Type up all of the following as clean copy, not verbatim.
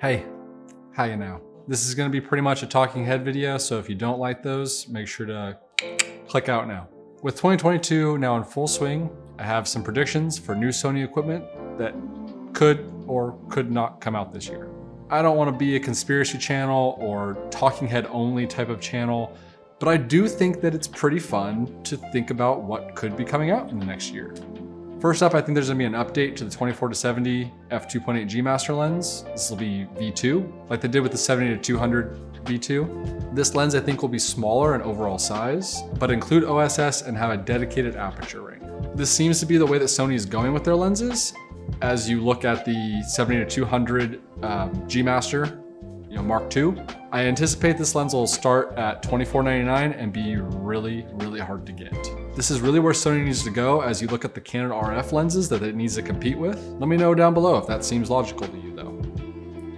Hey, how you now? This is gonna be pretty much a talking head video, so if you don't like those, make sure to click out now. With 2022 now in full swing, I have some predictions for new Sony equipment that could or could not come out this year. I don't wanna be a conspiracy channel or talking head only type of channel, but I do think that it's pretty fun to think about what could be coming out in the next year. First up, I think there's gonna be an update to the 24-70 f2.8 G Master lens. This will be V2, like they did with the 70-200 V2. This lens I think will be smaller in overall size, but include OSS and have a dedicated aperture ring. This seems to be the way that Sony is going with their lenses. As you look at the 70-200 G Master, Mark II, I anticipate this lens will start at $24.99 and be really, really hard to get. This is really where Sony needs to go as you look at the Canon RF lenses that it needs to compete with. Let me know down below if that seems logical to you though.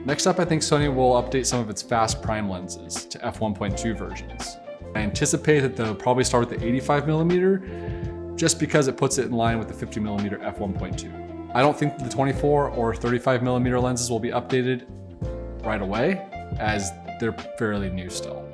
Next up, I think Sony will update some of its fast prime lenses to f1.2 versions. I anticipate that they'll probably start with the 85mm just because it puts it in line with the 50mm f1.2. I don't think the 24 or 35mm lenses will be updated right away, as they're fairly new still.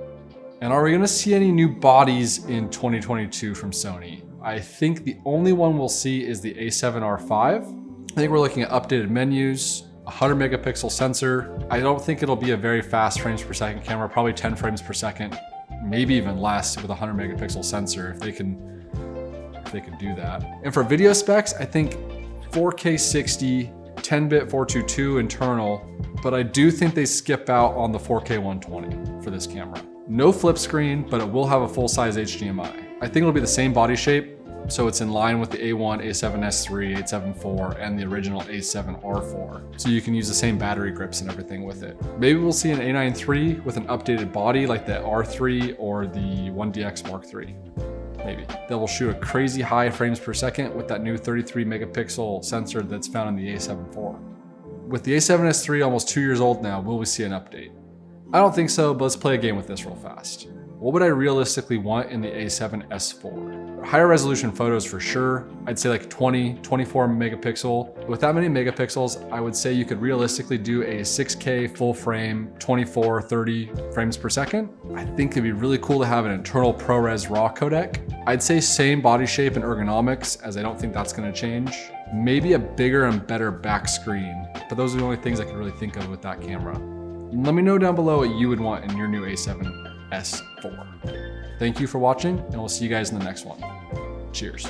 And are we gonna see any new bodies in 2022 from Sony? I think the only one we'll see is the A7RV. I think we're looking at updated menus, 100 megapixel sensor. I don't think it'll be a very fast frames per second camera, probably 10 frames per second, maybe even less with a 100 megapixel sensor if they can do that. And for video specs, I think 4K 60, 10-bit 422 internal, but I do think they skip out on the 4K 120 for this camera. No flip screen, but it will have a full-size HDMI. I think it'll be the same body shape, so it's in line with the A1, A7S3, A7 IV, and the original A7RV. So you can use the same battery grips and everything with it. Maybe we'll see an A9III with an updated body like the R3 or the 1DX Mark III. Maybe. That will shoot a crazy high frames per second with that new 33 megapixel sensor that's found in the A7 IV. With the A7S3 almost 2 years old now, will we see an update? I don't think so, but let's play a game with this real fast. What would I realistically want in the A7S4? Higher resolution photos for sure. I'd say like 20, 24 megapixel. With that many megapixels, I would say you could realistically do a 6K full frame, 24, 30 frames per second. I think it'd be really cool to have an internal ProRes RAW codec. I'd say same body shape and ergonomics, as I don't think that's gonna change. Maybe a bigger and better back screen, but those are the only things I can really think of with that camera. Let me know down below what you would want in your new A7S IV. Thank you for watching, and we'll see you guys in the next one. Cheers.